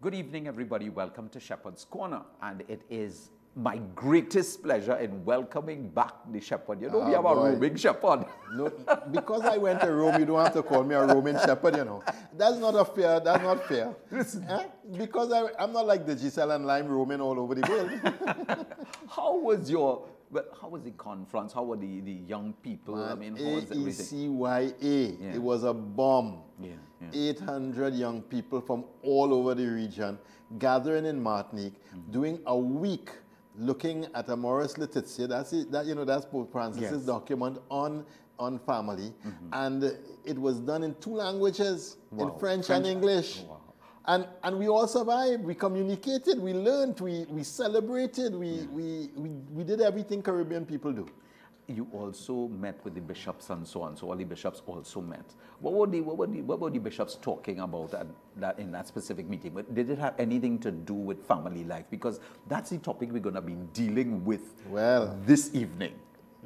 Good evening, everybody. Welcome to Shepherd's Corner, and it is my greatest pleasure in welcoming back the shepherd. You know, we have a roaming shepherd. No, because I went to Rome, you don't have to call me a roaming shepherd, you know. That's not fair. That's not fair. Because I'm not like the Giselle and Lime roaming all over the world. How was the conference? How were the young people? Man, I mean, how was everything? AECYA. Yeah. It was a bomb. Yeah. 800 young people from all over the region gathering in Martinique, doing a week looking at Amoris Laetitia. That's it. That's Pope Francis's document on family, and it was done in 2 languages, in French and English. Wow. And we all survived. We communicated. We learned. We celebrated. We did everything Caribbean people do. You also met with the bishops and so on. So all the bishops also met. What were the bishops talking about in that specific meeting? But did it have anything to do with family life? Because that's the topic we're going to be dealing with this evening.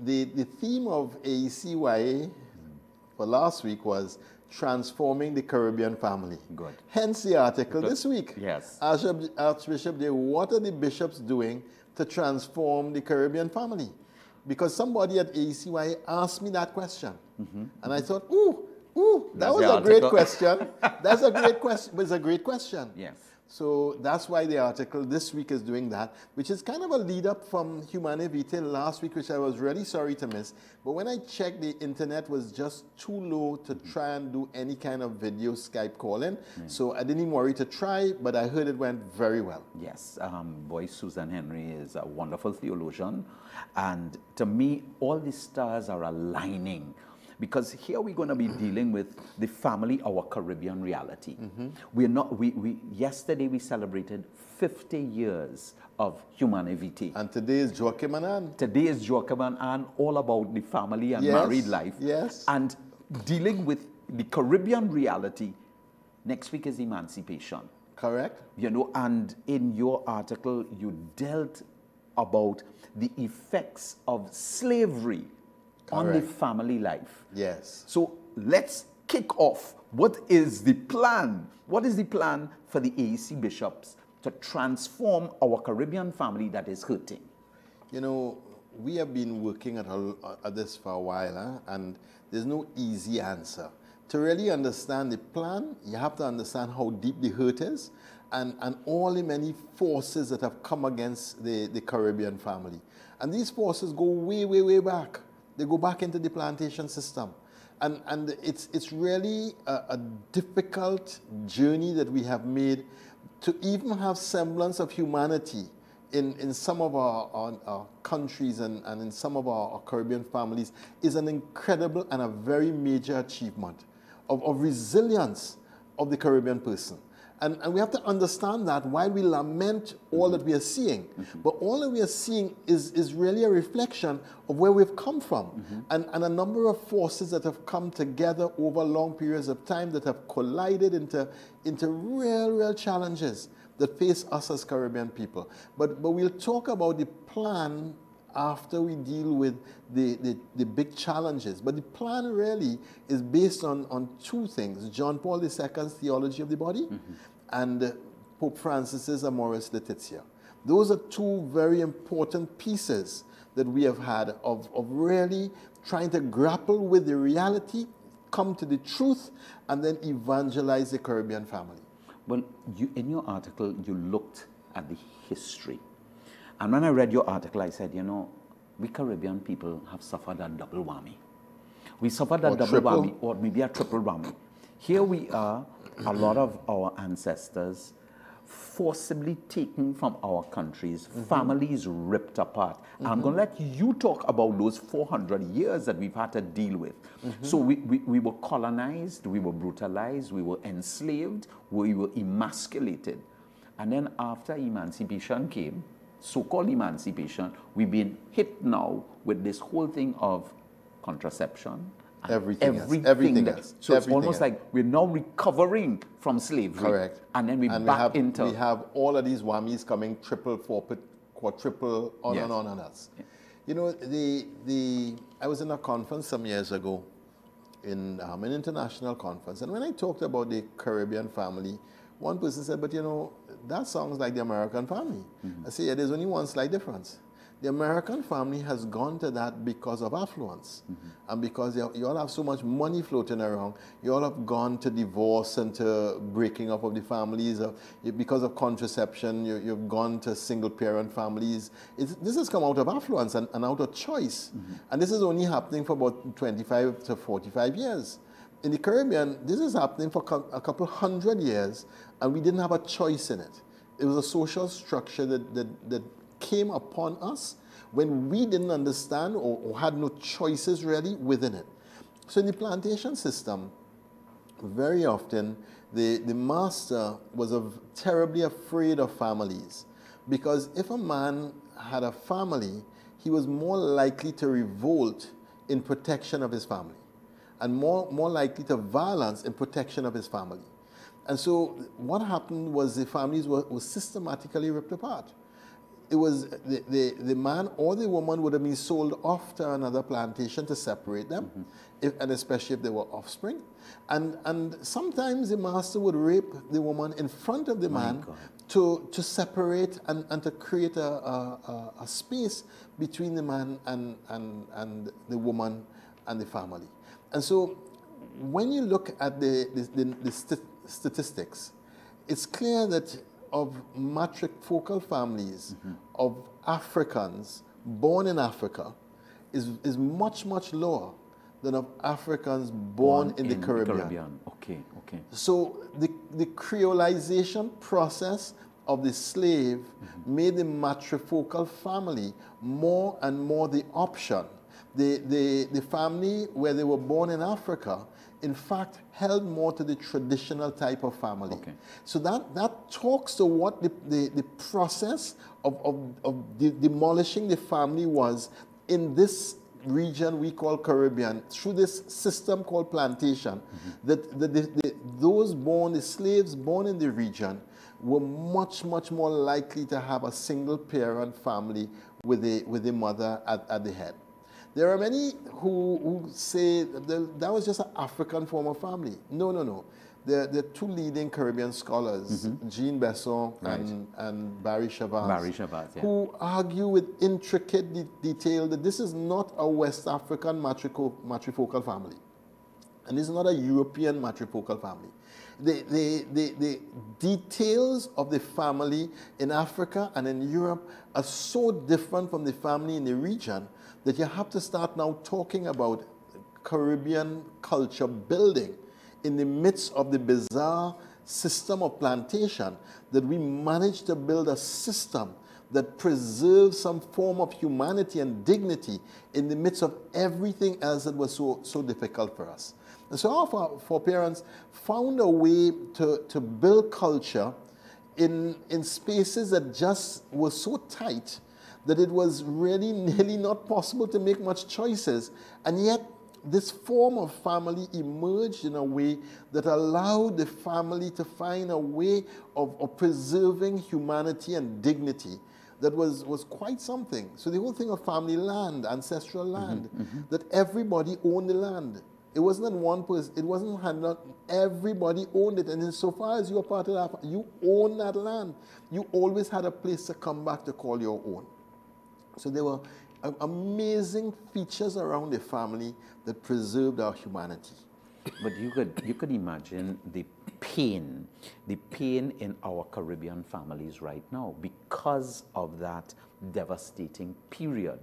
The theme of AECYA for last week was transforming the Caribbean family. Good. Hence the article this week. Yes. Archbishop, what are the bishops doing to transform the Caribbean family? Because somebody at AECYA asked me that question. And I thought, that was a great question. That's a great question. It's a great question. Yes. So that's why the article this week is doing that, which is kind of a lead up from Humane Vitae last week, which I was really sorry to miss. But when I checked, the internet was just too low to try and do any kind of video Skype calling. So I didn't even worry to try, but I heard it went very well. Yes. Boy Susan Henry is a wonderful theologian. And to me, all the stars are aligning. Because here we're going to be dealing with the family, our Caribbean reality. Yesterday we celebrated 50 years of Humane Vitae. And today is Joachim and Anne. Today is Joachim and Anne, all about the family and married life. Yes. And dealing with the Caribbean reality. Next week is emancipation. Correct. You know, and in your article, you dealt about the effects of slavery on the family life. Yes. So let's kick off. What is the plan? What is the plan for the AEC bishops to transform our Caribbean family that is hurting? You know, we have been working at this for a while, and there's no easy answer. To really understand the plan, you have to understand how deep the hurt is and all the many forces that have come against the Caribbean family. And these forces go way, way, way back. They go back into the plantation system. And it's really a difficult journey that we have made to even have semblance of humanity in some of our countries and in some of our Caribbean families is an incredible and a very major achievement of resilience of the Caribbean person. And we have to understand that while we lament all that we are seeing, but all that we are seeing is really a reflection of where we've come from and a number of forces that have come together over long periods of time that have collided into real challenges that face us as Caribbean people. But we'll talk about the plan after we deal with the big challenges. But the plan really is based on 2 things: John Paul II's theology of the body and Pope Francis's Amoris Laetitia. Those are 2 very important pieces that we have had of really trying to grapple with the reality, come to the truth, and then evangelize the Caribbean family. Well, in your article, you looked at the history. And when I read your article, I said, you know, we Caribbean people have suffered a double whammy. We suffered a double whammy, or maybe a triple whammy. Here we are, a lot of our ancestors forcibly taken from our countries, families ripped apart. I'm going to let you talk about those 400 years that we've had to deal with. So we were colonized, we were brutalized, we were enslaved, we were emasculated. And then after emancipation came, so-called emancipation, we've been hit now with this whole thing of contraception. Everything else. So it's almost like we're now recovering from slavery. Correct. And then we have all of these whammies coming triple, quadruple, on and on and on. Yeah. You know, I was in a conference some years ago, in an international conference, and when I talked about the Caribbean family, one person said, but you know, that sounds like the American family. I said, yeah, there's only one slight difference. The American family has gone to that because of affluence. And because you all have so much money floating around, you all have gone to divorce and to breaking up of the families. Because of contraception, you've gone to single-parent families. This has come out of affluence and out of choice. And this is only happening for about 25 to 45 years. In the Caribbean, this is happening for a couple hundred years, and we didn't have a choice in it. It was a social structure that came upon us when we didn't understand or had no choices really within it. So in the plantation system, very often the master was terribly afraid of families, because if a man had a family, he was more likely to revolt in protection of his family, and more likely to violence in protection of his family. And so what happened was the families were systematically ripped apart. It was the man or the woman would have been sold off to another plantation to separate them, and especially if they were offspring. And sometimes the master would rape the woman in front of the man to separate and to create a space between the man and the woman and the family. And so when you look at the statistics, it's clear that of matrifocal families of Africans born in Africa is much, much lower than of Africans born in the Caribbean. Okay. So the creolization process of the slave made the matrifocal family more and more the option. The family where they were born in Africa, in fact, held more to the traditional type of family. So that talks to what the process of demolishing the family was in this region we call Caribbean, through this system called plantation, that the slaves born in the region were much, much more likely to have a single parent family with a mother at the head. There are many who say that was just an African form of family. No. The two leading Caribbean scholars, Jean Besson and Barry Chavaz, who argue with intricate detail that this is not a West African matrifocal family. And this is not a European matrifocal family. The details of the family in Africa and in Europe are so different from the family in the region that you have to start now talking about Caribbean culture building in the midst of the bizarre system of plantation, that we managed to build a system that preserves some form of humanity and dignity in the midst of everything else that was so difficult for us. And so our foreparents found a way to build culture in spaces that just were so tight that it was really nearly not possible to make much choices. And yet, this form of family emerged in a way that allowed the family to find a way of preserving humanity and dignity that was quite something. So the whole thing of family land, ancestral land, that everybody owned the land. It wasn't one person, it wasn't everybody owned it. And insofar as you were part of that, you own that land. You always had a place to come back to call your own. So there were amazing features around the family that preserved our humanity. But you could imagine the pain in our Caribbean families right now because of that devastating period,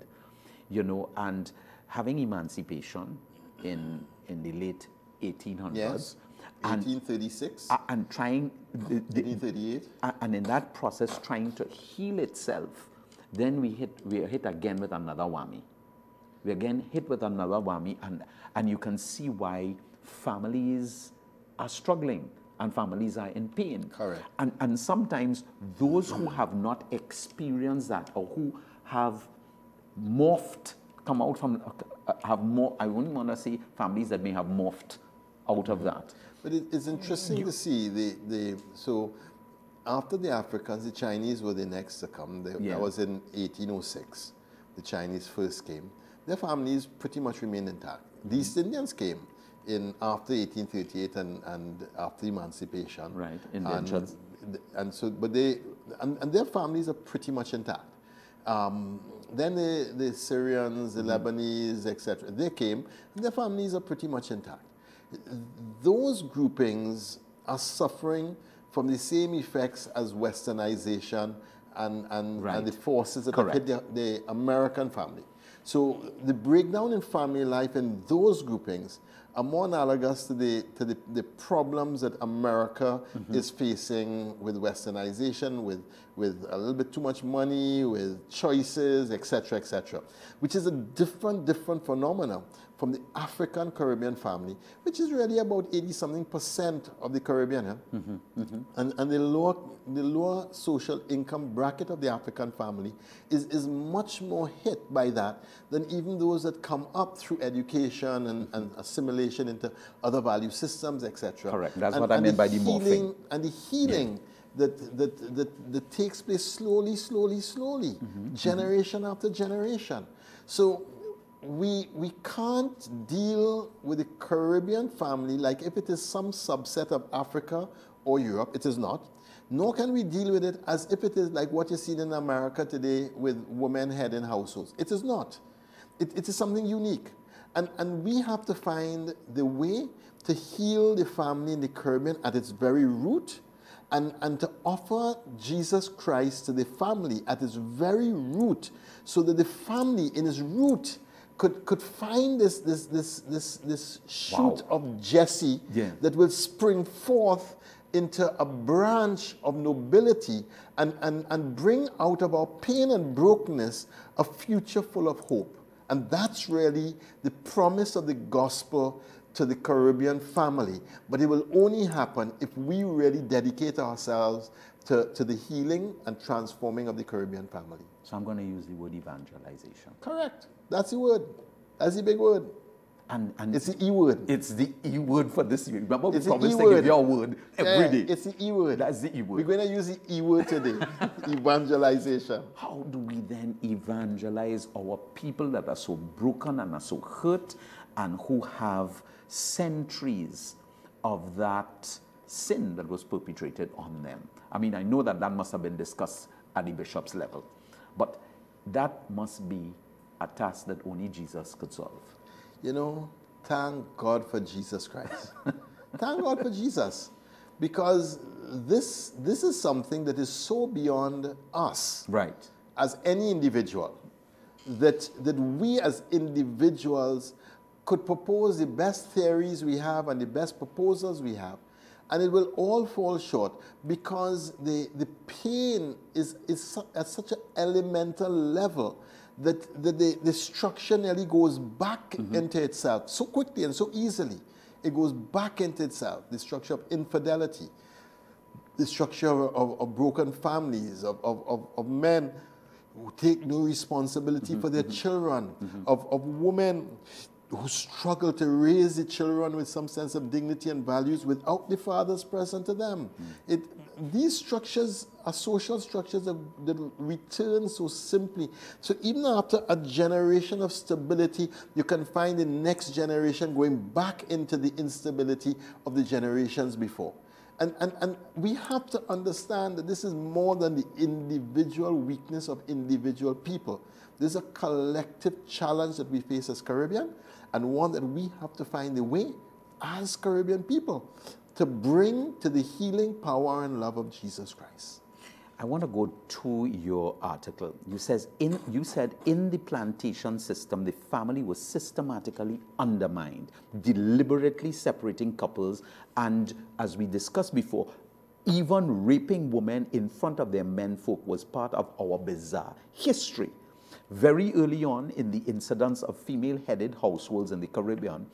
and having emancipation in the late 1800s, 1836? And trying... 1838? And in that process, trying to heal itself, then we are hit again with another whammy. We again hit with another whammy, and you can see why families are struggling and families are in pain. Correct. And sometimes those who have not experienced that, or who have morphed, come out from, have more, I wouldn't want to say families that may have morphed out of that. But it's interesting to see so after the Africans, the Chinese were the next to come. That was in 1806. The Chinese first came. Their families pretty much remained intact. The East Indians came in after 1838 and after emancipation. Right, and so, but their families are pretty much intact. Then the Syrians, the Lebanese, etc., they came, and their families are pretty much intact. Those groupings are suffering from the same effects as westernization and the forces that have hit the American family. So the breakdown in family life in those groupings are more analogous to the problems that America is facing with westernization, with a little bit too much money, with choices, etc., which is a different phenomenon from the African Caribbean family, which is really about 80-something% of the Caribbean. And the lower social income bracket of the African family is much more hit by that than even those that come up through education and assimilation into other value systems, etc. Correct. That's what I meant by the morphing. And the healing that takes place slowly, generation after generation. So we can't deal with the Caribbean family like if it is some subset of Africa or Europe. It is not. Nor can we deal with it as if it is like what you see in America today with women heading households. It is not. It is something unique. And we have to find the way to heal the family in the Caribbean at its very root, and to offer Jesus Christ to the family at its very root, so that the family in its root could find this shoot of Jesse that will spring forth into a branch of nobility and bring out of our pain and brokenness a future full of hope. And that's really the promise of the gospel to the Caribbean family. But it will only happen if we really dedicate ourselves to the healing and transforming of the Caribbean family. So I'm going to use the word evangelization. Correct. That's the word. That's the big word. And it's the E word. It's the E word for this week. Remember, we promised to give your word every day. It's the E word. That's the E word. We're going to use the E word today. Evangelization. How do we then evangelize our people that are so broken and are so hurt and who have centuries of that sin that was perpetrated on them? I mean, I know that must have been discussed at the bishop's level, but that must be a task that only Jesus could solve. You know, thank God for Jesus Christ. Thank God for Jesus. Because this is something that is so beyond us. Right. As any individual. That we as individuals could propose the best theories we have and the best proposals we have. And it will all fall short because the pain is at such an elemental level that the structure nearly goes back into itself so quickly and so easily. It goes back into itself. The structure of infidelity, the structure of broken families, of men who take no responsibility for their children, of women who struggle to raise the children with some sense of dignity and values without the fathers present to them. These structures are social structures that return so simply. So even after a generation of stability, you can find the next generation going back into the instability of the generations before. And we have to understand that this is more than the individual weakness of individual people. There's a collective challenge that we face as Caribbean, and one that we have to find a way as Caribbean people to bring to the healing power and love of Jesus Christ. I want to go to your article. You said in the plantation system, the family was systematically undermined, deliberately separating couples, and as we discussed before, even raping women in front of their menfolk was part of our bizarre history. Very early on in the incidence of female-headed households in the Caribbean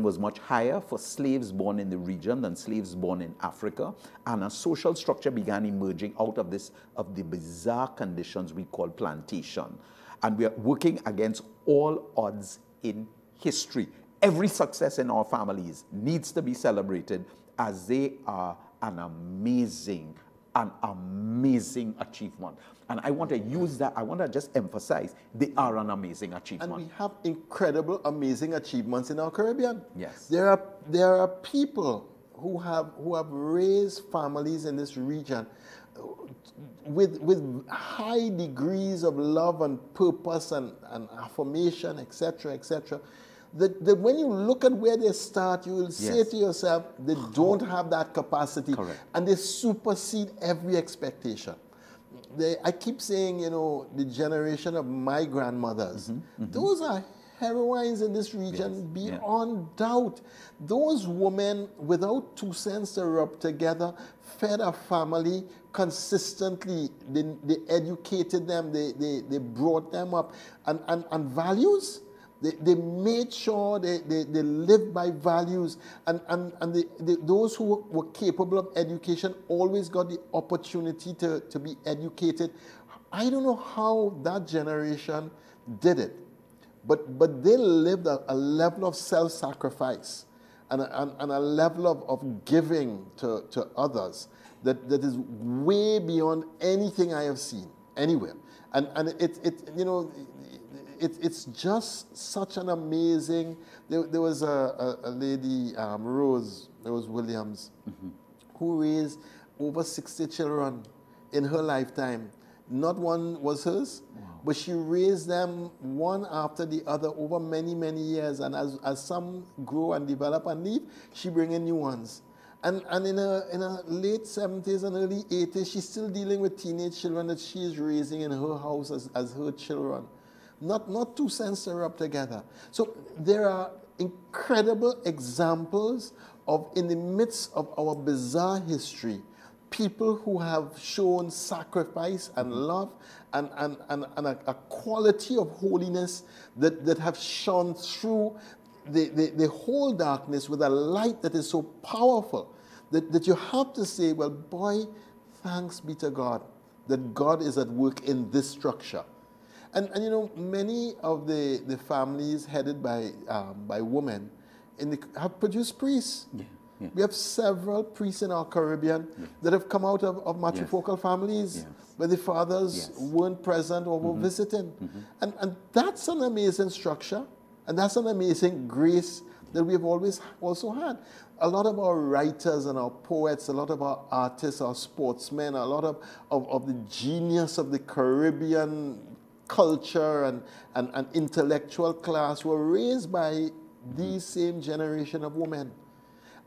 was much higher for slaves born in the region than slaves born in Africa, and a social structure began emerging out of the bizarre conditions we call plantation. And we are working against all odds in history. Every success in our families needs to be celebrated, as they are an amazing achievement. And I want to use that, I want to just emphasize, they are an amazing achievement. And we have incredible, amazing achievements in our Caribbean. Yes. There are people who have raised families in this region with high degrees of love and purpose and affirmation, etc., etc. That when you look at where they start, you will say to yourself, they don't have that capacity. Correct. And they supersede every expectation. I keep saying, the generation of my grandmothers, those are heroines in this region beyond doubt. Those women, without 2 cents to rub together, fed a family consistently. They educated them, they brought them up. And values, they made sure they lived by values, and those who were capable of education always got the opportunity to be educated. I don't know how that generation did it, but they lived a level of self-sacrifice and a level of giving to others that is way beyond anything I have seen anywhere. And it's just such an amazing. There was a lady, Rose Williams, who raised over 60 children in her lifetime. Not one was hers, but she raised them one after the other over many, many years. And as some grow and develop and leave, she bring in new ones. And in her late 70s and early 80s, she's still dealing with teenage children that she is raising in her house as her children. Not 2 cents to rub together. So there are incredible examples of, in the midst of our bizarre history, people who have shown sacrifice and love and a quality of holiness that have shone through the whole darkness with a light that is so powerful that you have to say, well, boy, thanks be to God that God is at work in this structure. And many of the families headed by women have produced priests. Yeah, yeah. We have several priests in our Caribbean that have come out of matrifocal families where the fathers weren't present or were visiting. And that's an amazing structure, and that's an amazing grace that we have always also had. A lot of our writers and our poets, a lot of our artists, our sportsmen, a lot of the genius of the Caribbean culture and intellectual class were raised by these same generation of women.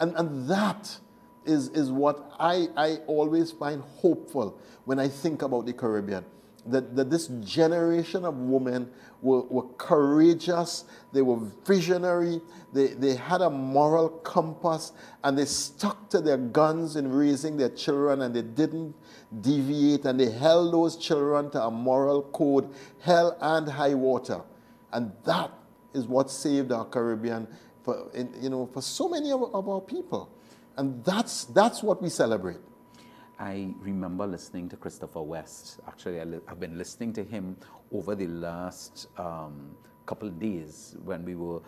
And that is what I always find hopeful when I think about the Caribbean. That this generation of women were courageous, they were visionary, they had a moral compass, and they stuck to their guns in raising their children, and they didn't deviate, and they held those children to a moral code, hell and high water. And that is what saved our Caribbean for so many of our people. And that's what we celebrate. I remember listening to Christopher West. Actually, I've been listening to him over the last couple of days when we were,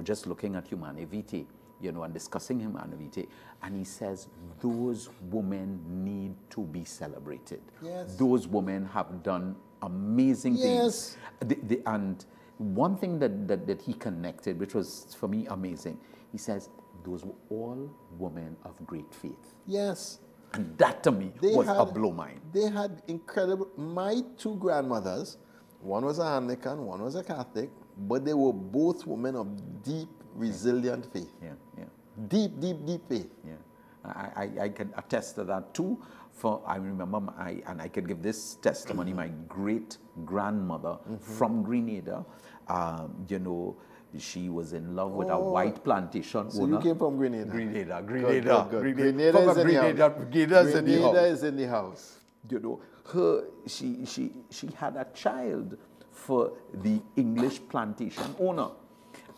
just looking at Humane Vitae, and discussing Humane Vitae. And he says, those women need to be celebrated. Yes. Those women have done amazing things. And one thing that he connected, which was for me amazing, he says, those were all women of great faith. Yes. And that to me was a blow mind. They had incredible, my 2 grandmothers, one was an Anglican, one was a Catholic, but they were both women of deep, resilient faith. Yeah, yeah. Deep, deep, deep faith. Yeah. I can attest to that too. For I remember, and I can give this testimony, my great-grandmother from Grenada, you know, she was in love with a white plantation So owner. you came from Grenada? Grenada. Good. Grenada is in the house. Grenada is in the house. You know, she had a child for the English plantation owner.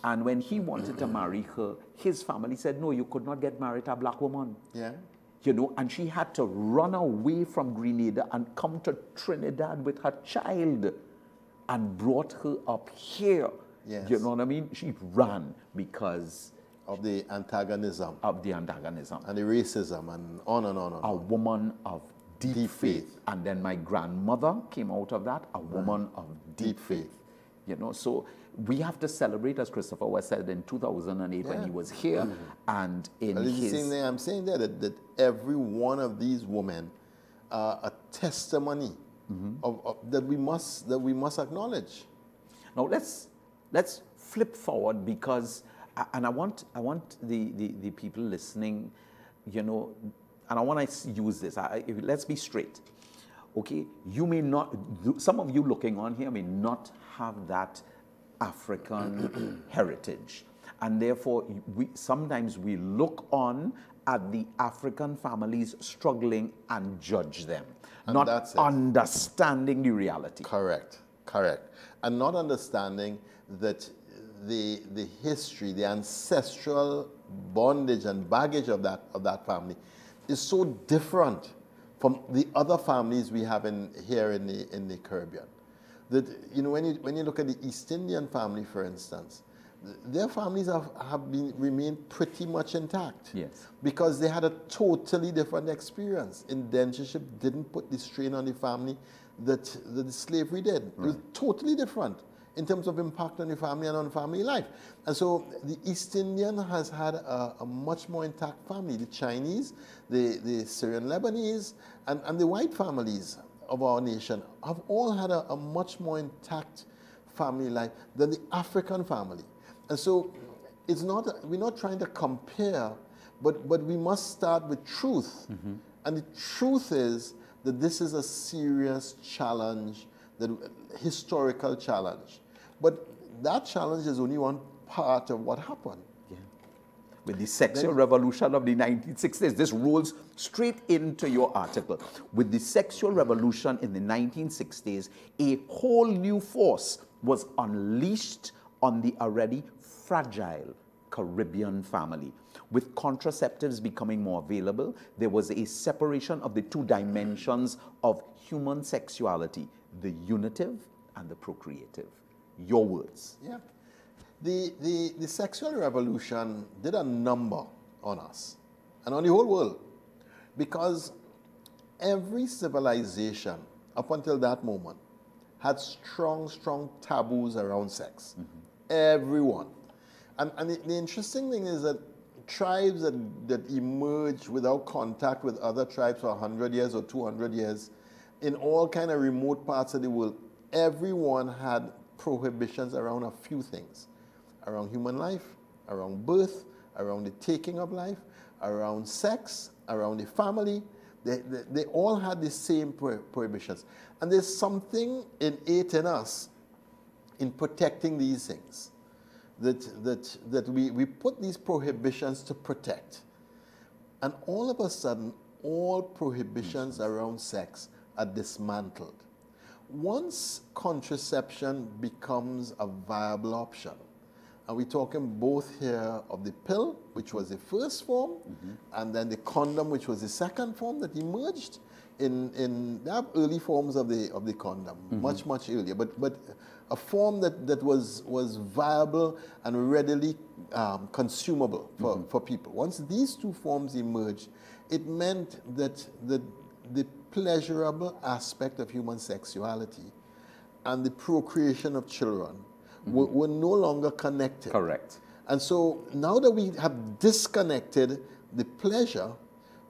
And when he wanted to marry her, his family said, no, you could not get married to a black woman. Yeah. You know, and she had to run away from Grenada and come to Trinidad with her child and brought her up here. Yes. You know what I mean? She ran because of the antagonism. And the racism and on and on and on. A woman of deep faith. And then my grandmother came out of that, a woman of deep faith. You know, so we have to celebrate, as Christopher was said in 2008 when he was here, and in his... I'm saying that every one of these women are a testimony that we must acknowledge. Now let's flip forward, because, and I want the people listening, you know, and I want to use this. Let's be straight. Okay, you may not, some of you looking on here may not have that African heritage. And therefore, sometimes we look on at the African families struggling and judge them, and not understanding the reality. Correct. And not understanding that the history, the ancestral bondage and baggage of that family is so different from the other families we have here in the Caribbean. That, you know, when you look at the East Indian family, for instance, their families have remained pretty much intact. Yes. Because they had a totally different experience. Indentureship didn't put the strain on the family that the slavery did. It was totally different in terms of impact on the family and on family life. And so the East Indian has had a much more intact family. The Chinese, the Syrian Lebanese, and the white families of our nation have all had a much more intact family life than the African family. And so we're not trying to compare, but we must start with truth. And the truth is that this is a serious challenge, historical challenge. But that challenge is only one part of what happened. Yeah. With the sexual revolution of the 1960s, this rolls straight into your article. With the sexual revolution in the 1960s, a whole new force was unleashed on the already fragile Caribbean family. With contraceptives becoming more available, there was a separation of the two dimensions of human sexuality, the unitive and the procreative. Your words. Yeah. The sexual revolution did a number on us and on the whole world, because every civilization up until that moment had strong taboos around sex. Everyone. And the interesting thing is that tribes that emerged without contact with other tribes for 100 years or 200 years in all kind of remote parts of the world, everyone had prohibitions around a few things. Around human life, around birth, around the taking of life, around sex, around the family. They all had the same prohibitions. And there's something innate in us in protecting these things. That we put these prohibitions to protect. And all of a sudden, all prohibitions around sex are dismantled. Once contraception becomes a viable option, and we're talking both here of the pill, which was the first form, and then the condom, which was the second form that emerged in there are early forms of the condom, much earlier, but a form that was viable and readily consumable for people. Once these two forms emerged, it meant that the pleasurable aspect of human sexuality and the procreation of children were no longer connected. Correct. And so now that we have disconnected the pleasure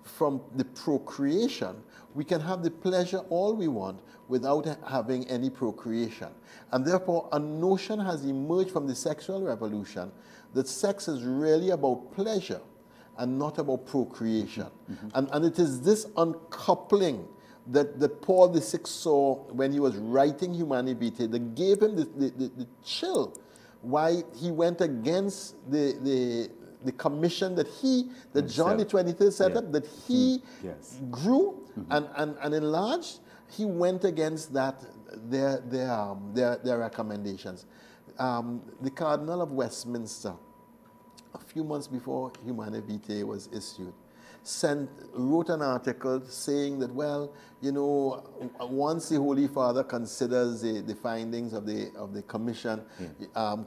from the procreation, we can have the pleasure all we want without having any procreation. And therefore, a notion has emerged from the sexual revolution that sex is really about pleasure and not about procreation. And it is this uncoupling that Paul VI saw when he was writing Humanae Vitae that gave him the chill, why he went against the commission that John the 23rd set up, that he grew and enlarged. He went against their recommendations. The Cardinal of Westminster, a few months before Humanae Vitae was issued, wrote an article saying that, well, you know, once the Holy Father considers the findings of the commission,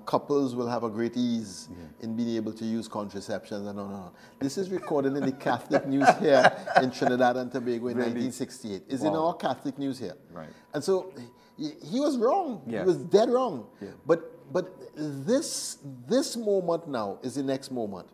couples will have a great ease in being able to use contraception and on. This is recorded in the Catholic News here in Trinidad and Tobago in 1968. It's in our Catholic News here. Right. And so he was wrong. Yes. He was dead wrong. Yeah. But this moment now is the next moment,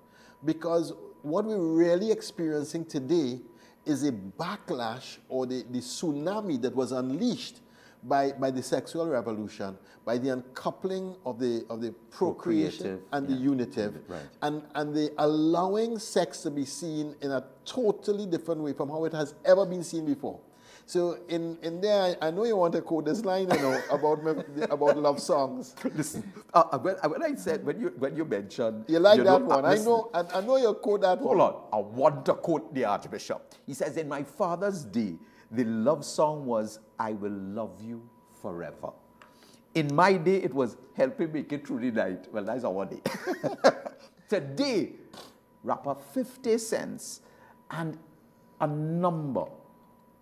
because what we're really experiencing today is a backlash, or the tsunami that was unleashed by the sexual revolution, by the uncoupling of the procreation and the unitive, and the allowing sex to be seen in a totally different way from how it has ever been seen before. So in there, I know you want to quote this line, you know, about love songs. Listen, when I said, when you mentioned, you like that know, one. I know you quote that one. Hold on, I want to quote the Archbishop. He says, in my father's day, the love song was, I will love you forever. In my day, it was, help me make it through the night. Well, that's our day. Today, rapper 50 cents and a number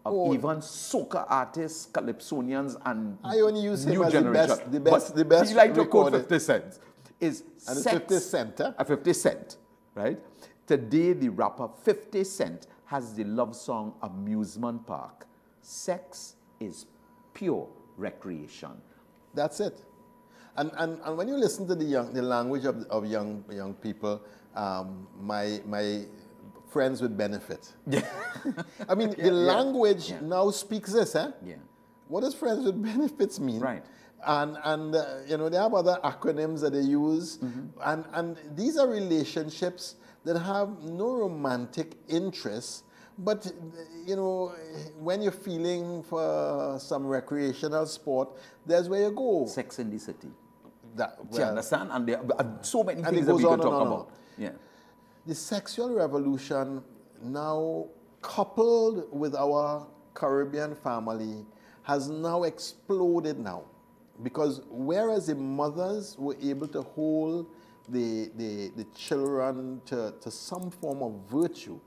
of even soca artists, calypsonians, and I only use him new as generation. the best. He like to quote 50 cents. Is and sex 50 cent, a 50 cent, right? Today, the rapper 50 Cent has the love song Amusement Park. Sex is pure recreation. That's it. And when you listen to the language of young people, my friends with benefit. Yeah. I mean, the language now speaks this, eh? Yeah. What does friends with benefits mean? Right. And you know, they have other acronyms that they use, and these are relationships that have no romantic interest, but you know, when you're feeling for some recreational sport, there's where you go. Sex in the city. Do you understand? And there are so many things it that goes we on could and talk on and about. on. Yeah. The sexual revolution, now coupled with our Caribbean family, has now exploded now. Because whereas the mothers were able to hold the children to some form of virtue,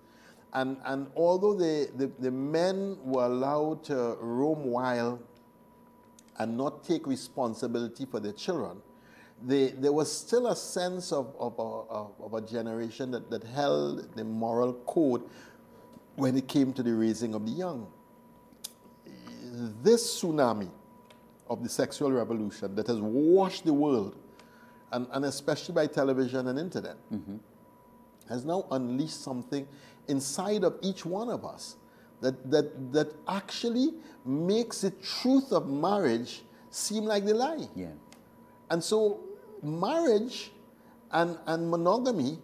and although the men were allowed to roam wild and not take responsibility for their children, there was still a sense of a generation that held the moral code when it came to the raising of the young. This tsunami of the sexual revolution that has washed the world, and especially by television and internet, has now unleashed something inside of each one of us that actually makes the truth of marriage seem like the lie. Yeah. And so marriage and monogamy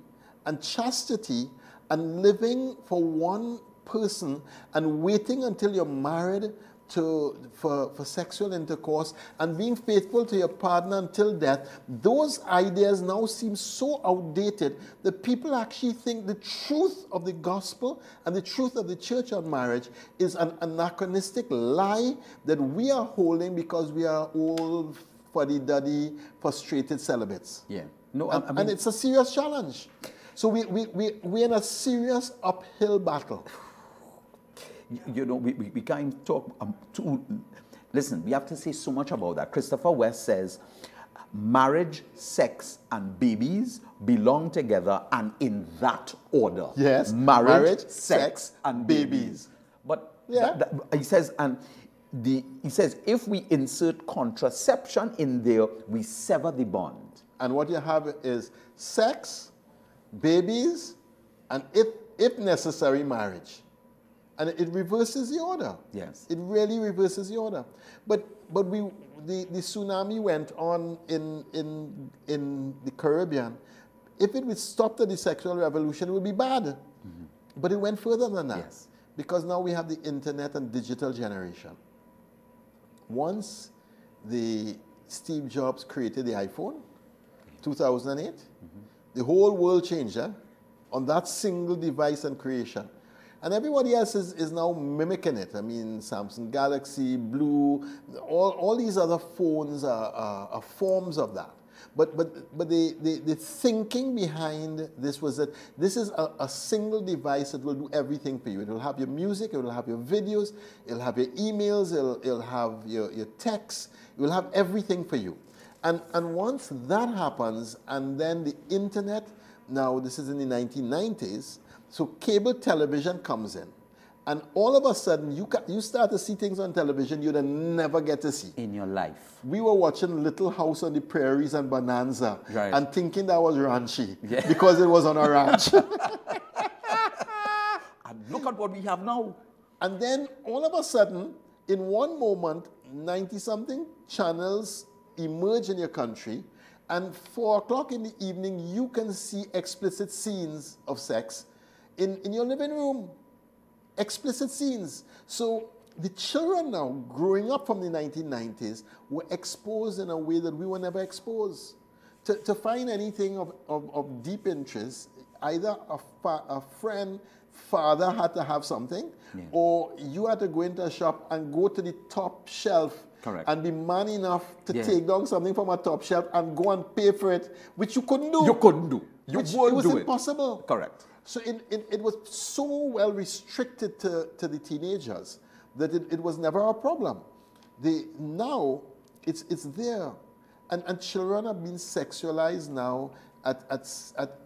and chastity and living for one person and waiting until you're married for sexual intercourse and being faithful to your partner until death, those ideas now seem so outdated that people actually think the truth of the gospel and the truth of the church on marriage is an anachronistic lie that we are holding because we are old, fuddy-duddy, frustrated celibates. Yeah. No, and it's a serious challenge. So we're in a serious uphill battle. You know, we can't talk listen, we have to say so much about that. Christopher West says, marriage, sex, and babies belong together and in that order. Yes. Marriage, sex, and babies. But he says, he says, if we insert contraception in there, we sever the bond. And what you have is sex, babies, and if necessary, marriage. And it reverses the order. Yes. It really reverses the order. But the tsunami went on in the Caribbean if it would stop at the sexual revolution, it would be bad. But it went further than that. Yes. Because now we have the internet and digital generation. Once Steve Jobs created the iPhone, 2008, the whole world changed on that single device and creation. And everybody else is now mimicking it. I mean, Samsung Galaxy, Blue, all these other phones are forms of that. But the thinking behind this was that this is a single device that will do everything for you. It will have your music, it will have your videos, it will have your emails, it'll have your texts, it will have everything for you. And once that happens, and then the internet, now this is in the 1990s, so cable television comes in. And all of a sudden, you start to see things on television you'd never get to see. In your life. We were watching Little House on the Prairies and Bonanza, right, and thinking that was ranchy, because it was on a ranch. And look at what we have now. And then all of a sudden, in one moment, 90-something channels emerge in your country, and 4 o'clock in the evening, you can see explicit scenes of sex in your living room. Explicit scenes. So the children now, growing up from the 1990s, were exposed in a way that we were never exposed. To find anything of deep interest, either a friend, father had to have something, or you had to go into a shop and go to the top shelf. Correct. And be man enough to take down something from a top shelf and go and pay for it, which you couldn't do. You couldn't do. You Which won't it was do impossible. Correct. So it was so well restricted to the teenagers that it was never a problem. Now it's there. And children are being sexualized now at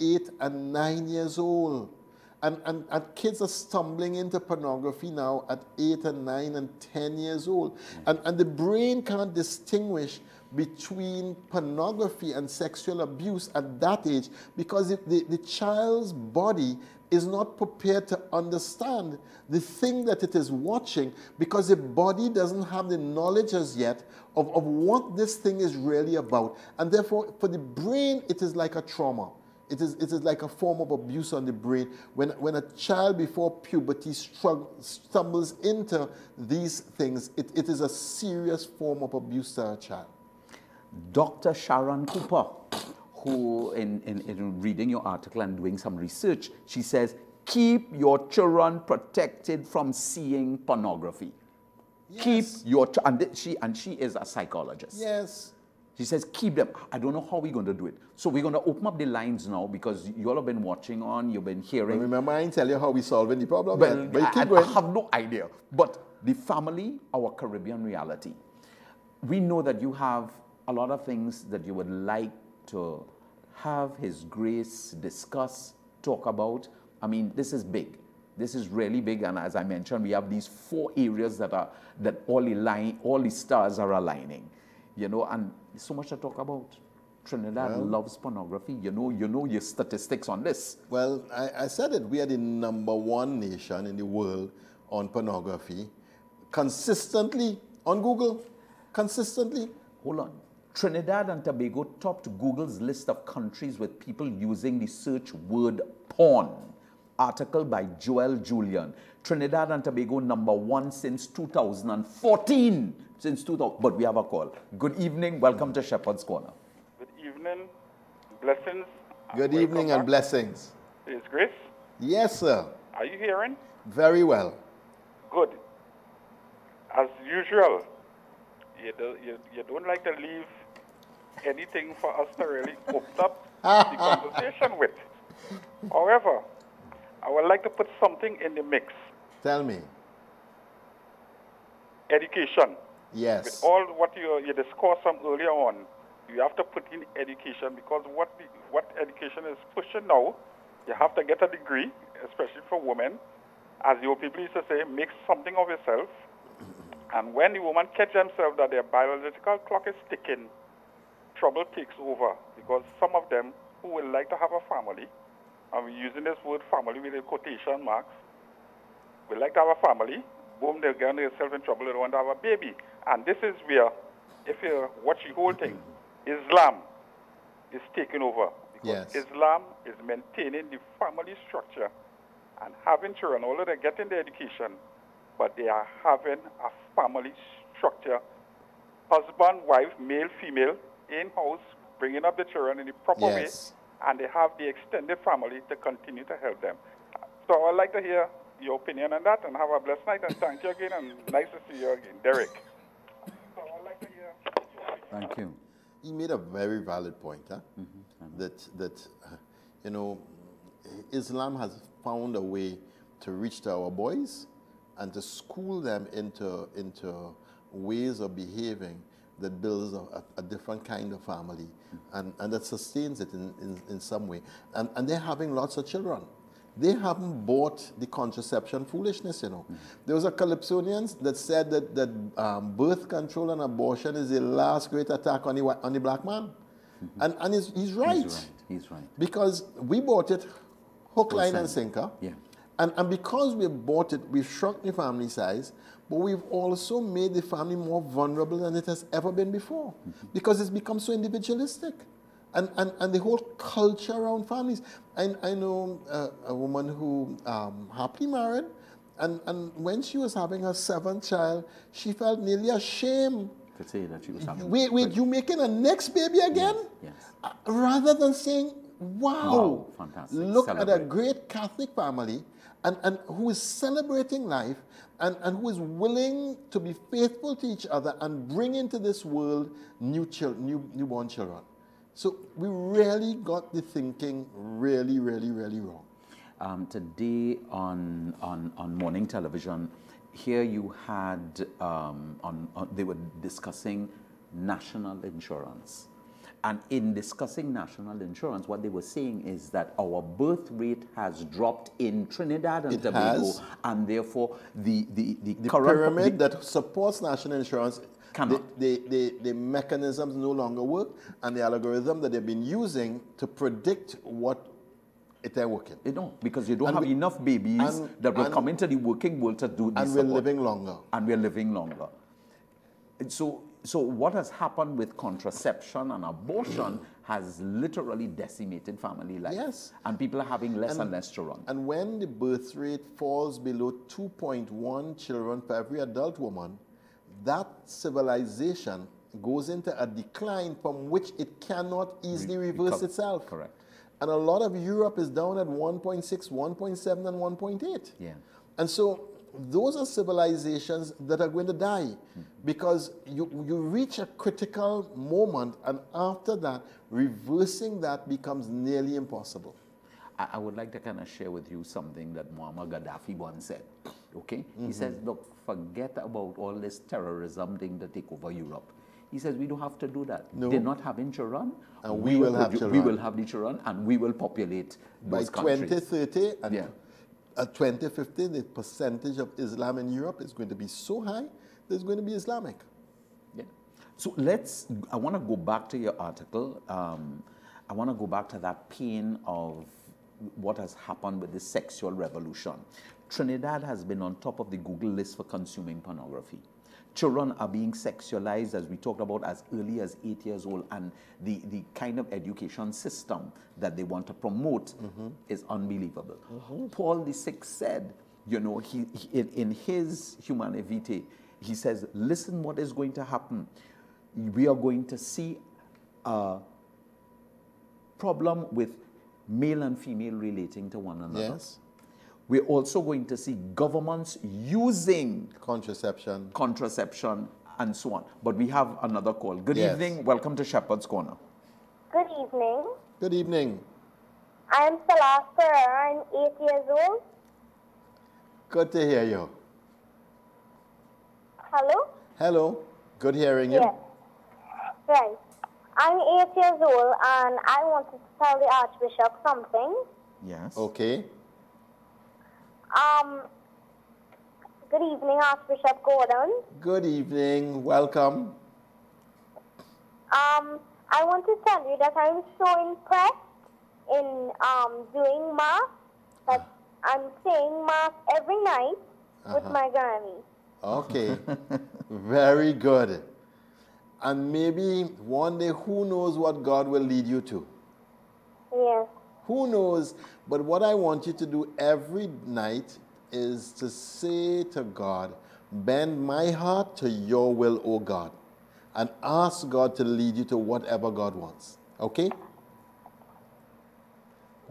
8 and 9 years old. And kids are stumbling into pornography now at 8 and 9 and 10 years old. And the brain can't distinguish between pornography and sexual abuse at that age, because the child's body is not prepared to understand the thing that it is watching, because the body doesn't have the knowledge as yet of what this thing is really about. And therefore, for the brain, it is like a trauma. It is like a form of abuse on the brain. When a child before puberty stumbles into these things, it is a serious form of abuse to a child. Dr. Sharon Cooper, who in reading your article and doing some research, she says, keep your children protected from seeing pornography. Yes. Keep your, and she is a psychologist. Yes. She says, keep them. I don't know how we're going to do it. So we're going to open up the lines now, because you all have been watching on, you've been hearing. Well, remember, I didn't tell you how we solving the problem. Well, but keep I going. have no idea. But the family, our Caribbean reality. We know that you have a lot of things that you would like to have His Grace discuss, talk about. I mean, this is big. This is really big, and as I mentioned, we have these 4 areas that all the stars are aligning, you know, and there's so much to talk about. Trinidad loves pornography. You know your statistics on this. Well, I said it. We are the #1 nation in the world on pornography, consistently on Google, consistently. Hold on. Trinidad and Tobago topped Google's list of countries with people using the search word porn. Article by Joel Julian. Trinidad and Tobago #1 since 2014. Since 2000. But we have a call. Good evening. Welcome to Shepherd's Corner. Good evening. Blessings. Good evening and blessings. His Grace. Yes, sir. Are you hearing? Very well. Good. As usual, you don't like to leave anything for us to really open up the conversation with. However, I would like to put something in the mix. Tell me. Education. Yes. With all what you discussed some earlier on, you have to put in education, because what education is pushing now, you have to get a degree, especially for women. As the old people used to say, make something of yourself. And when the woman catch themselves that their biological clock is ticking, trouble takes over, because some of them who would like to have a family, and we're using this word family with a quotation marks, would like to have a family, boom, they're getting themselves in trouble, they don't want to have a baby. And this is where, if you watch the whole thing, Islam is taking over, because Yes. Islam is maintaining the family structure and having children, although they're getting the education, but they are having a family structure, husband, wife, male, female, in-house, bringing up the children in the proper way, Yes. and they have the extended family to continue to help them. So I'd like to hear your opinion on that, and have a blessed night, and thank you again, and nice to see you again. Derek. So I'd like to hear your opinion. Thank you. He made a very valid point, huh? That you know, Islam has found a way to reach to our boys and to school them into ways of behaving that builds a different kind of family and that sustains it in some way. And they're having lots of children. They haven't bought the contraception foolishness, you know. There was a Calypsonian that said that birth control and abortion is the last great attack on the black man. And he's right. He's right. Because we bought it hook, line, and sinker. Yeah. And because we bought it, we've shrunk the family size, but we've also made the family more vulnerable than it has ever been before. Because it's become so individualistic. And the whole culture around families. I know a woman who happily married, and when she was having her 7th child, she felt nearly ashamed. To say that she was having... Wait, you making a next baby again? Yes. Rather than saying, wow, fantastic. Look at a Celebrate. great Catholic family and who is celebrating life and who is willing to be faithful to each other and bring into this world newborn children. So we really got the thinking really, really, really wrong. Today on morning television, here you had, they were discussing national insurance. And in discussing national insurance, what they were saying is that our birth rate has dropped in Trinidad and Tobago, has. and therefore the The pyramid that supports national insurance, cannot. the mechanisms no longer work, and the algorithm that they've been using to predict what it ain't working. You know, because you don't have enough babies that will come into the working world to do this. And we're living longer. And we're living longer. And so what has happened with contraception and abortion has literally decimated family life. Yes. And people are having less and less children. And when the birth rate falls below 2.1 children per every adult woman, that civilization goes into a decline from which it cannot easily reverse itself. Correct. And a lot of Europe is down at 1.6, 1.7, and 1.8. Yeah. And so those are civilizations that are going to die because you reach a critical moment, and after that, reversing that becomes nearly impossible. I would like to kind of share with you something that Muammar Gaddafi once said. Okay? He says, look, forget about all this terrorism thing to take over Europe. He says, we don't have to do that. No. They're not having children. And we will have children. We will have the children, and we will populate those By countries. 2030 and Yeah. at 2050, the percentage of Islam in Europe is going to be so high that it's going to be Islamic. Yeah. So I want to go back to your article. I want to go back to that pain of what has happened with the sexual revolution. Trinidad has been on top of the Google list for consuming pornography. Children are being sexualized, as we talked about, as early as 8 years old, and the kind of education system that they want to promote is unbelievable. Paul VI said, you know, in his Humanae Vitae, he says, listen what is going to happen. We are going to see a problem with male and female relating to one another. Yes. We're also going to see governments using Contraception. and so on. But we have another call. Good Yes. evening. Welcome to Shepherd's Corner. Good evening. Good evening. I am Salah Ferrer. I'm 8 years old. Good to hear you. Hello? Hello. Good hearing you. Yes. Right. I'm 8 years old and I wanted to tell the Archbishop something. Yes. Okay. Good evening, Archbishop Gordon. Good evening. Welcome. I want to tell you that I'm so impressed in doing mass that I'm saying mass every night with my granny. Okay. Very good. And maybe one day, who knows what God will lead you to? Yes. Who knows? But what I want you to do every night is to say to God, bend my heart to your will, O God, and ask God to lead you to whatever God wants. Okay?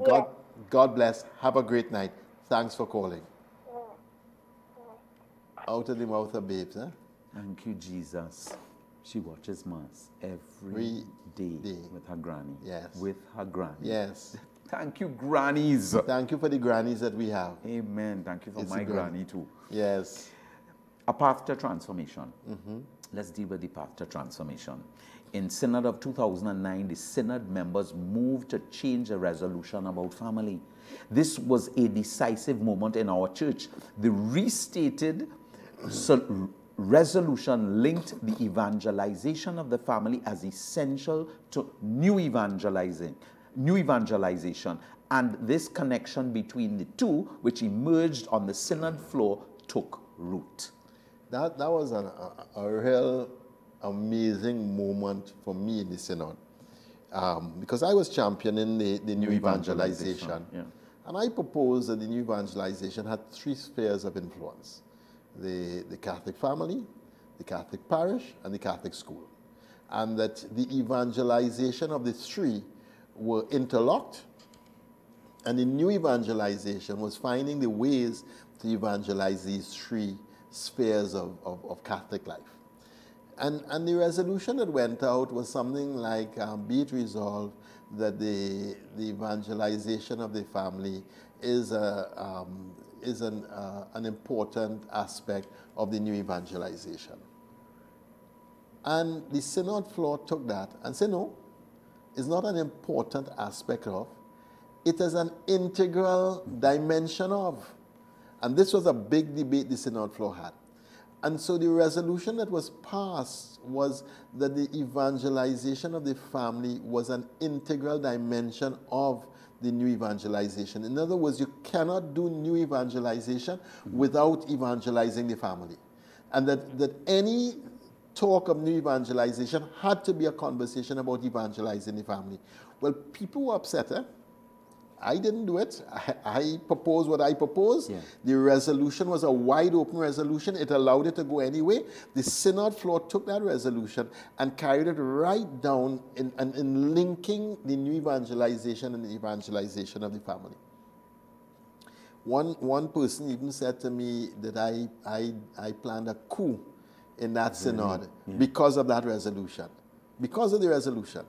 Yes. God bless. Have a great night. Thanks for calling. Yes. Out of the mouth of babes, huh? Thank you, Jesus. She watches Mass every Every day day. with her granny. Yes. With her granny. Yes. Thank you, grannies. Thank you for the grannies that we have. Amen. Thank you for It's my a granny too. Yes. A path to transformation. Let's deal with the path to transformation. In Synod of 2009, the Synod members moved to change a resolution about family. This was a decisive moment in our church. The restated resolution linked the evangelization of the family as essential to new evangelization. And this connection between the two, which emerged on the Synod floor, took root. That was a real amazing moment for me in the Synod. Because I was championing the new evangelization. Yeah. And I proposed that the new evangelization had 3 spheres of influence. The Catholic family, the Catholic parish, and the Catholic school. And that the evangelization of the 3 were interlocked. And the new evangelization was finding the ways to evangelize these 3 spheres of Catholic life. And the resolution that went out was something like, be it resolved that the evangelization of the family is an important aspect of the new evangelization. And the Synod floor took that and said, no, it's not an important aspect of, it is an integral dimension of. And this was a big debate the Synod floor had. And so the resolution that was passed was that the evangelization of the family was an integral dimension of the new evangelization. In other words, you cannot do new evangelization without evangelizing the family. And that any talk of new evangelization had to be a conversation about evangelizing the family. Well, people were upset, eh? I didn't do it. I proposed what I proposed. Yeah. The resolution was a wide open resolution. It allowed it to go anyway. The Synod floor took that resolution and carried it right down in linking the new evangelization and the evangelization of the family. One person even said to me that I planned a coup in that Synod because of that resolution. Because of the resolution.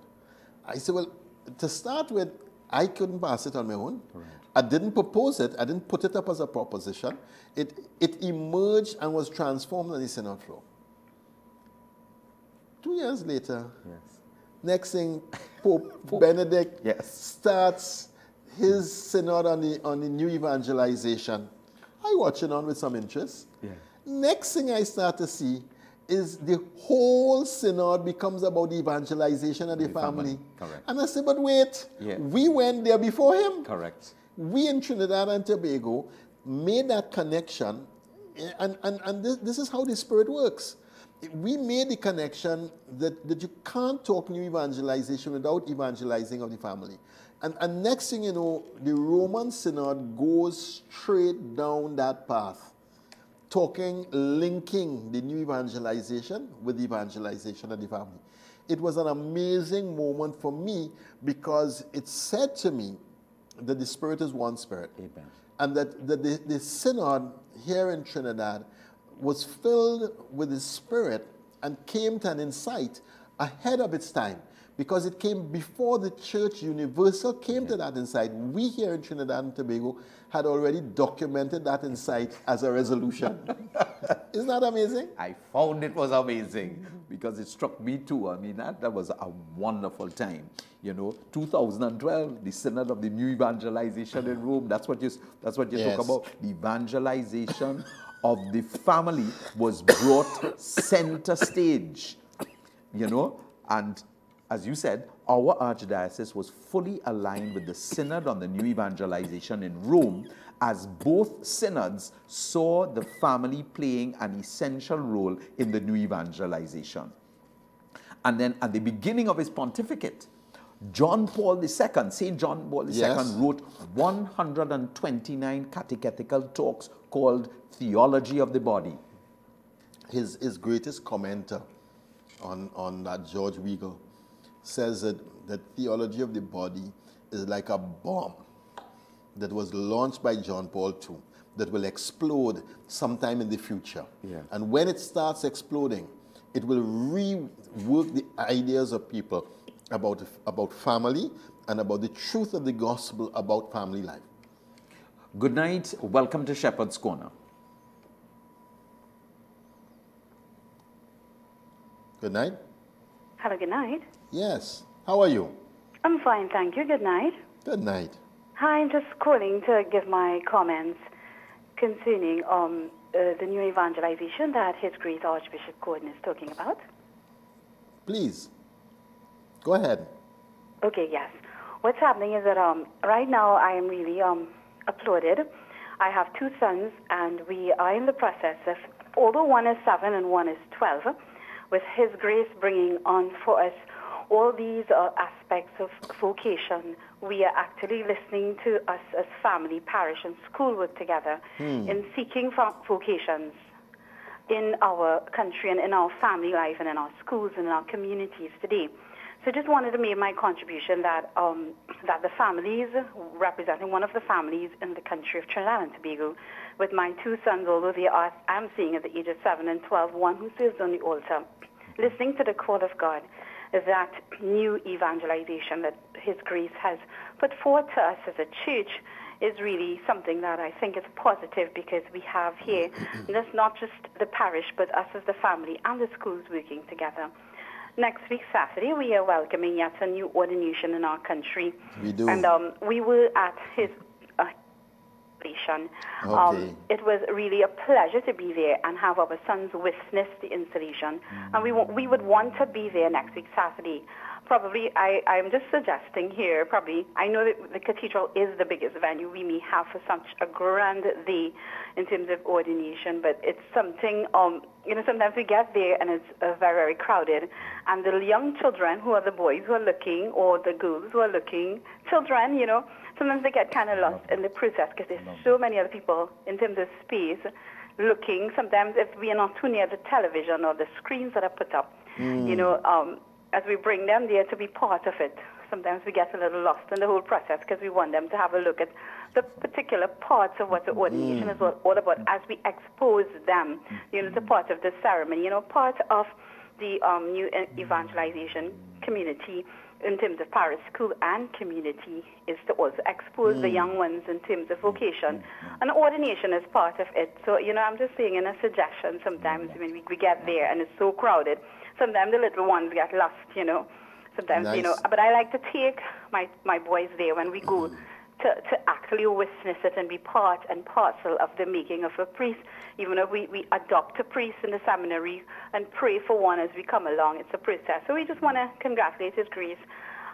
I said, well, to start with, I couldn't pass it on my own. Right. I didn't propose it. I didn't put it up as a proposition. It emerged and was transformed on the Synod floor. 2 years later, next thing, Pope Benedict starts his Synod on the new evangelization. I watch it on with some interest. Yeah. Next thing I start to see is the whole Synod becomes about the evangelization of the family. Correct. And I said, but wait, we went there before him. Correct. We in Trinidad and Tobago made that connection, and this is how the Spirit works. We made the connection that you can't talk new evangelization without evangelizing of the family. And next thing you know, the Roman Synod goes straight down that path. Linking the new evangelization with the evangelization of the family. It was an amazing moment for me because it said to me that the Spirit is one Spirit. Amen. And that the Synod here in Trinidad was filled with the Spirit and came to an insight ahead of its time. Because it came before the Church Universal came to that insight. We here in Trinidad and Tobago had already documented that insight as a resolution. Isn't that amazing? I found it was amazing because it struck me too. I mean, that was a wonderful time. You know, 2012, the Synod of the New Evangelization in Rome, that's what you talk about. The evangelization of the family was brought center stage, you know, and as you said, our archdiocese was fully aligned with the Synod on the New Evangelization in Rome, as both synods saw the family playing an essential role in the new evangelization. And then at the beginning of his pontificate, John Paul II, St. John Paul II Yes. wrote 129 catechetical talks called Theology of the Body. His greatest commenter on that George Weigel says that theology of the body is like a bomb that was launched by John Paul II that will explode sometime in the future. Yeah. And when it starts exploding, it will rework the ideas of people about family and about the truth of the gospel about family life. Good night. Welcome to Shepherd's Corner. Good night. Hello, good night. Yes. How are you? I'm fine, thank you. Good night. Good night. Hi, I'm just calling to give my comments concerning the new evangelization that His Grace Archbishop Gordon is talking about. Please. Go ahead. Okay, yes. What's happening is that right now I am really applauded. I have two sons, and we are in the process of, although one is 7 and one is 12, with His Grace bringing on for us all these aspects of vocation. We are actually listening to us as family, parish, and school work together in seeking vocations in our country and in our family life and in our schools and in our communities today. So just wanted to make my contribution that that the families, representing one of the families in the country of Trinidad and Tobago, with my two sons, although they are, I'm seeing at the age of 7 and 12, one who serves on the altar, listening to the call of God, that new evangelization that His Grace has put forth to us as a church is really something that I think is positive, because we have here not just the parish, but us as the family and the schools working together. Next week, Saturday, we are welcoming yet a new ordination in our country. We do. And we were at his installation. Okay. It was really a pleasure to be there and have our sons witness the installation. And we would want to be there next week, Saturday. Probably, I'm just suggesting here, probably, I know that the cathedral is the biggest venue we may have for such a grand day in terms of ordination, but it's something, sometimes we get there and it's very, very crowded. And the young children who are the boys who are looking, or the girls who are looking, children, sometimes they get kind of lost in the process because there's so many other people in terms of space looking. Sometimes if we are not too near the television or the screens that are put up, as we bring them there to be part of it, sometimes we get a little lost in the whole process because we want them to have a look at the particular parts of what the ordination is all about as we expose them, to part of the ceremony, part of the new evangelization community in terms of parish, school, and community is to also expose the young ones in terms of vocation. And ordination is part of it. So, I'm just saying in a suggestion, sometimes when we get there and it's so crowded, sometimes the little ones get lost, Sometimes, Nice. But I like to take my boys there when we go to actually witness it and be part and parcel of the making of a priest. Even if we adopt a priest in the seminary and pray for one as we come along, it's a process. So we just want to congratulate His Grace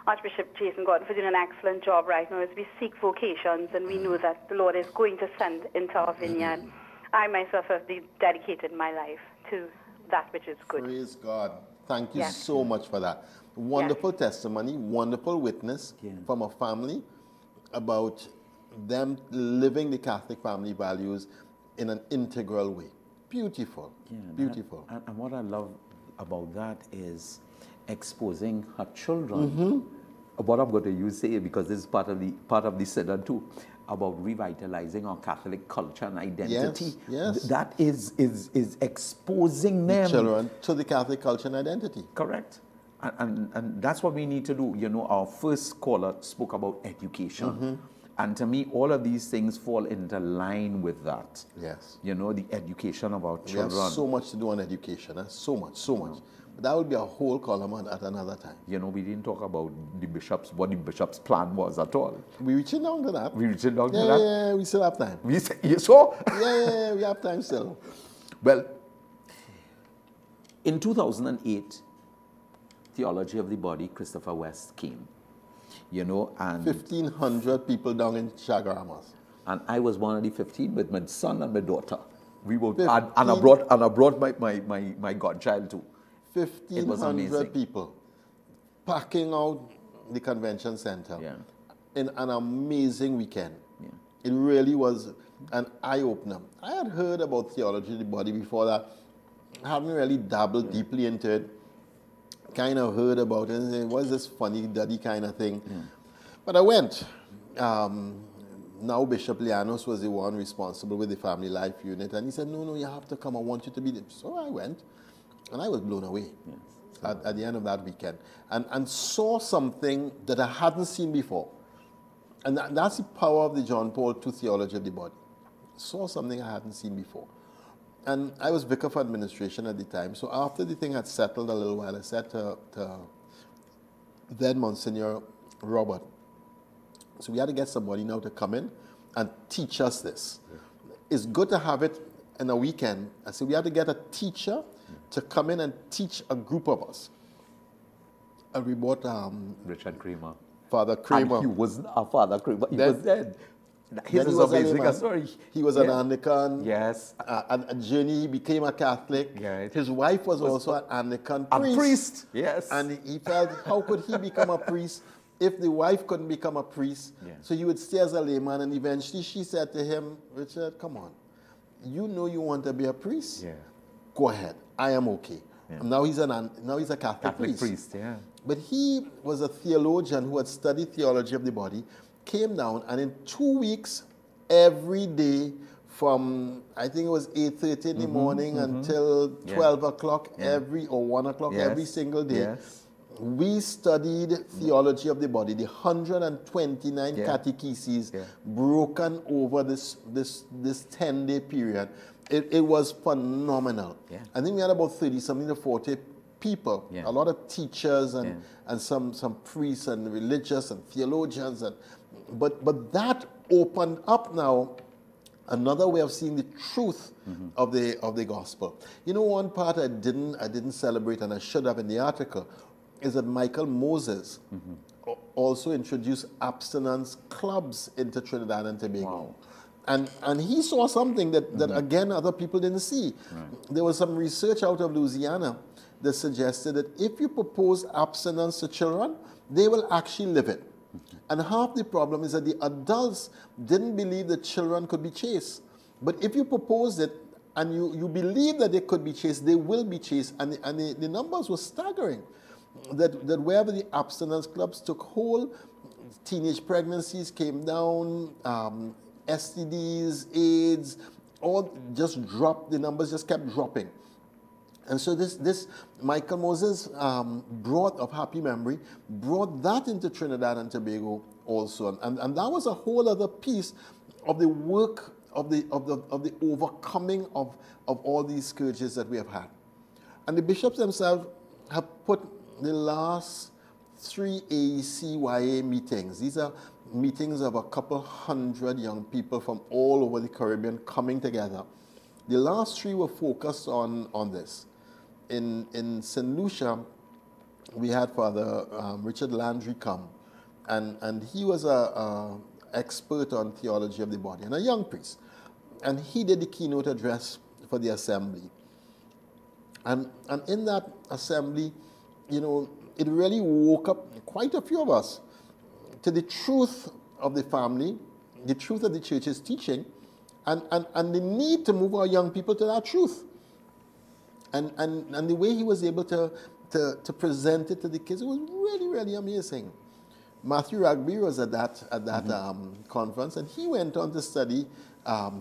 Archbishop Jason Gordon for doing an excellent job right now as we seek vocations, and we know that the Lord is going to send into our vineyard. I myself have dedicated my life to that which is good. Praise God. Thank you Yes. so much for that. Wonderful testimony, wonderful witness from a family about them living the Catholic family values in an integral way. Beautiful. Beautiful. And what I love about that is exposing her children. What I'm going to use say, because this is part of the synod too, about revitalizing our Catholic culture and identity. Yes. That is exposing them. Children to the Catholic culture and identity. Correct. And that's what we need to do. Our first caller spoke about education. And to me, all of these things fall into line with that. Yes. The education of our We children. have so much to do on education. So much. But that will be a whole column at another time. We didn't talk about what the bishop's plan was at all. We reaching down to that. We reaching down to that? Yeah, we still have time. You saw? Yeah, we have time still. Well, in 2008, Theology of the Body, Christopher West came, and 1,500 people down in Chaguaramas. And I was one of the 15 with my son and my daughter. We were, 15? and I brought my godchild too. It was 1,500 amazing. people packing out the convention center Yeah. in an amazing weekend. Yeah. It really was an eye-opener. I had heard about theology of the body before that. I haven't really dabbled deeply into it. Kind of heard about it and said, what is this funny daddy kind of thing? But I went. Now Bishop Lianos was the one responsible with the family life unit, and he said, no, you have to come. I want you to be there. So I went, and I was blown away at the end of that weekend, and saw something that I hadn't seen before. And that's the power of the John Paul II theology of the body. Saw something I hadn't seen before. And I was vicar for administration at the time. So after the thing had settled a little while, I said to then Monsignor Robert, so we had to get somebody now to come in and teach us this. It's good to have it in a weekend. I said we had to get a teacher to come in and teach a group of us. And we bought Richard Kramer. Father Kramer. And he wasn't a Father Kramer. He Then- was dead. His Then is he was amazing an story. He was an Anglican. Yes. And a journey, he became a Catholic. Right. His wife was also an Anglican A priest. priest. Yes. And he felt, how could he become a priest if the wife couldn't become a priest? Yeah. So he would stay as a layman, and eventually she said to him, Richard, come on. You know you want to be a priest? Yeah. Go ahead. I am okay. Yeah. Now he's a Catholic Catholic priest, yeah. But he was a theologian who had studied theology of the body, came down, and in 2 weeks, every day from, I think it was 8:30 in the morning until 12 o'clock or 1 o'clock every single day, Yes. we studied theology of the body, the 129 catecheses broken over this 10-day period. It was phenomenal. Yeah. I think we had about 30-something to 40 people, Yeah. a lot of teachers and some priests and religious and theologians, but that opened up now another way of seeing the truth of the gospel. You know, one part I didn't celebrate, and I should have in the article, is that Michael Moses also introduced abstinence clubs into Trinidad and Tobago. Wow. And he saw something that again, other people didn't see. Right. There was some research out of Louisiana that suggested that if you propose abstinence to children, they will actually live it. And half the problem is that the adults didn't believe that children could be chaste. But if you propose it and you believe that they could be chaste, they will be chaste. And the numbers were staggering. That wherever the abstinence clubs took hold, teenage pregnancies came down, STDs, AIDS, all just dropped, the numbers just kept dropping. And so this Michael Moses of happy memory, brought that into Trinidad and Tobago also. And that was a whole other piece of the work of the overcoming of all these scourges that we have had. And the bishops themselves have put the last 3 AECYA meetings. These are meetings of a couple hundred young people from all over the Caribbean coming together. The last 3 were focused on this. In St. Lucia, we had Father Richard Landry come, and he was an expert on theology of the body, and a young priest. And he did the keynote address for the assembly. And in that assembly, you know, it really woke up quite a few of us to the truth of the family, the truth of the church's teaching, and the need to move our young people to that truth. And the way he was able to present it to the kids, it was really, really amazing. Matthew Rugby was at that conference, and he went on to study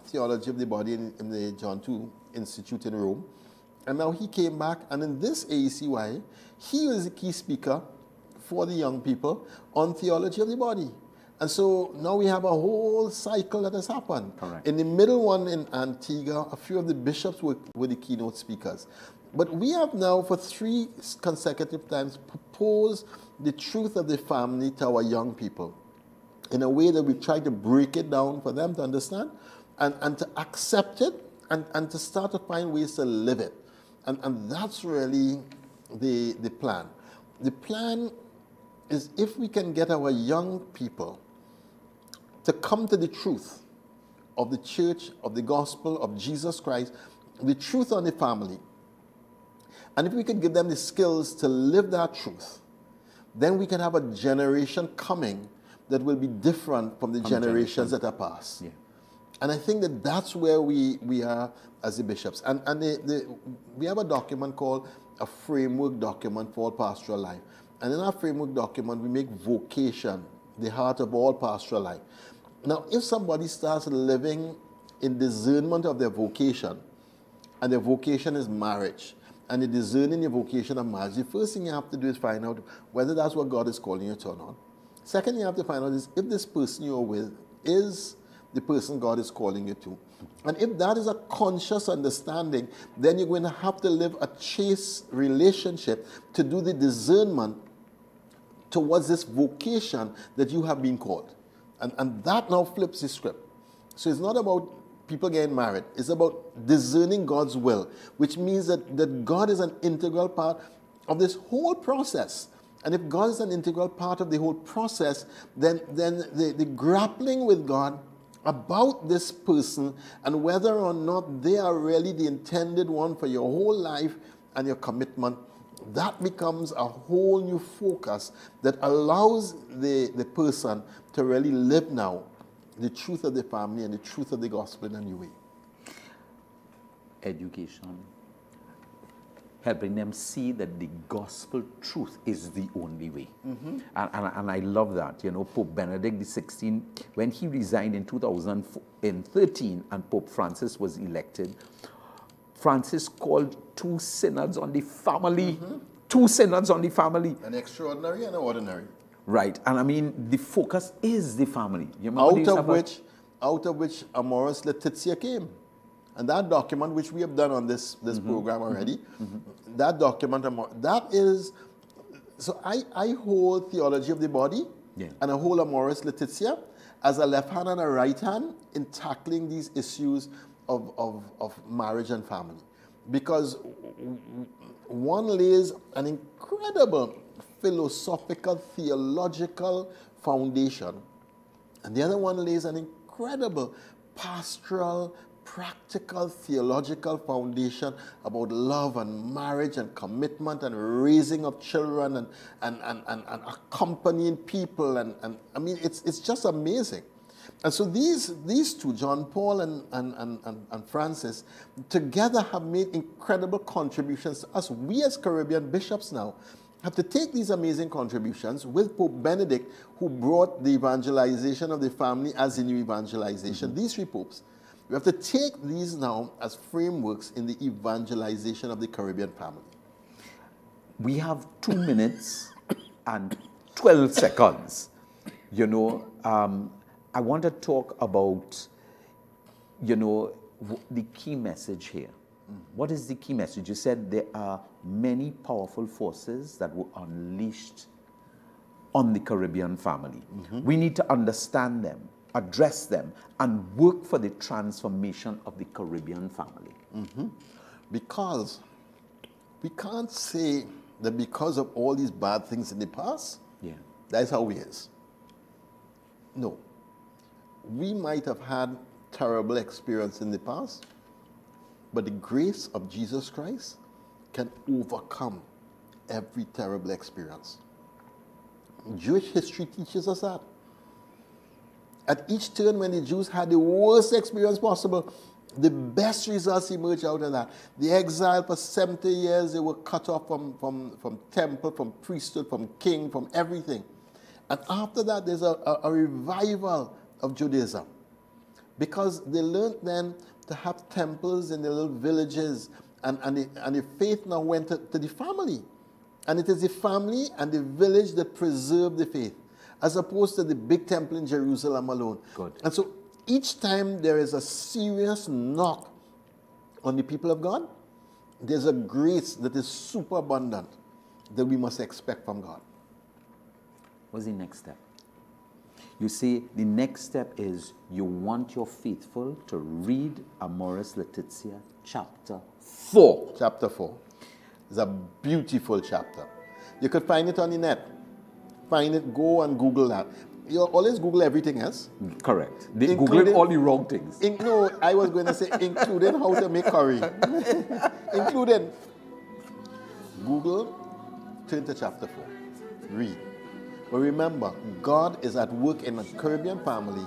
theology of the body in the John II Institute in Rome. And now he came back, and in this AECY, he was the key speaker for the young people on theology of the body. And so now we have a whole cycle that has happened. Correct. In the middle one in Antigua, a few of the bishops were the keynote speakers. But we have now, for 3 consecutive times, proposed the truth of the family to our young people in a way that we try to break it down for them to understand and to accept it and to start to find ways to live it. And that's really the plan. The plan is if we can get our young people to come to the truth of the church, of the gospel, of Jesus Christ, the truth on the family, and if we can give them the skills to live that truth, then we can have a generation coming that will be different from the generations that are past. Yeah. And I think that that's where we are as the bishops. And we have a document called a framework document for pastoral life. And in our framework document, we make vocation the heart of all pastoral life. Now, if somebody starts living in discernment of their vocation, and their vocation is marriage, and they're discerning your vocation of marriage, the first thing you have to do is find out whether that's what God is calling you to or not. Second thing you have to find out is if this person you're with is the person God is calling you to. And if that is a conscious understanding, then you're going to have to live a chaste relationship to do the discernment towards this vocation that you have been called. And that now flips the script. So it's not about people getting married. It's about discerning God's will, which means that God is an integral part of this whole process. And if God is an integral part of the whole process, then the grappling with God about this person and whether or not they are really the intended one for your whole life and your commitment, that becomes a whole new focus that allows the person to really live now the truth of the family and the truth of the gospel in a new way. Education, helping them see that the gospel truth is the only way. And I love that. You know, Pope Benedict XVI, when he resigned in 2013 and Pope Francis was elected, Francis called 2 synods on the family. 2 synods on the family. An extraordinary and an ordinary. Right. And I mean, the focus is the family. You out of which Amoris Laetitia came. And that document, which we have done on this program already, that document, that is, so I hold theology of the body and I hold Amoris Laetitia as a left hand and a right hand in tackling these issues of marriage and family. Because one lays an incredible philosophical, theological foundation, and the other one lays an incredible pastoral, practical, theological foundation about love and marriage and commitment and raising of children and accompanying people. And I mean, it's just amazing. And so these two, John Paul and Francis, together have made incredible contributions to us. We as Caribbean bishops now have to take these amazing contributions with Pope Benedict, who brought the evangelization of the family as the new evangelization. These 3 popes. We have to take these now as frameworks in the evangelization of the Caribbean family. We have 2 minutes and 12 seconds. You know, I want to talk about, you know, the key message here. What is the key message? You said there are many powerful forces that were unleashed on the Caribbean family. We need to understand them, address them, and work for the transformation of the Caribbean family. Because we can't say that because of all these bad things in the past, that's how it is. No. We might have had terrible experience in the past, but the grace of Jesus Christ can overcome every terrible experience. Jewish history teaches us that. At each turn, when the Jews had the worst experience possible, the best results emerged out of that. The exile for 70 years, they were cut off from temple, from priesthood, from king, from everything. And after that, there's a revival of Judaism. Because they learned then to have temples in their little villages, and the faith now went to the family. And it is the family and the village that preserve the faith, as opposed to the big temple in Jerusalem alone. Good. And so each time there is a serious knock on the people of God, there's a grace that is super abundant that we must expect from God. What's the next step? You see, the next step is you want your faithful to read Amoris Laetitia chapter 4. Chapter 4. It's a beautiful chapter. You could find it on the net. Find it, go and Google that. You always Google everything else. Correct. They Google all the wrong things. No, I was going to say including how to make curry. Including. Google, turn to chapter 4. read. But remember, God is at work in the Caribbean family,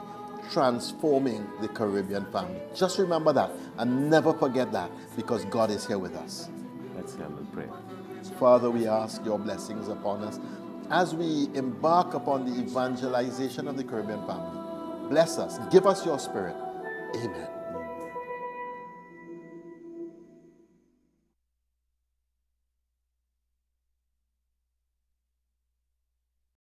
transforming the Caribbean family. Just remember that and never forget that, because God is here with us. Let's hear a little prayer. Father, we ask your blessings upon us as we embark upon the evangelization of the Caribbean family. Bless us. Give us your spirit. Amen.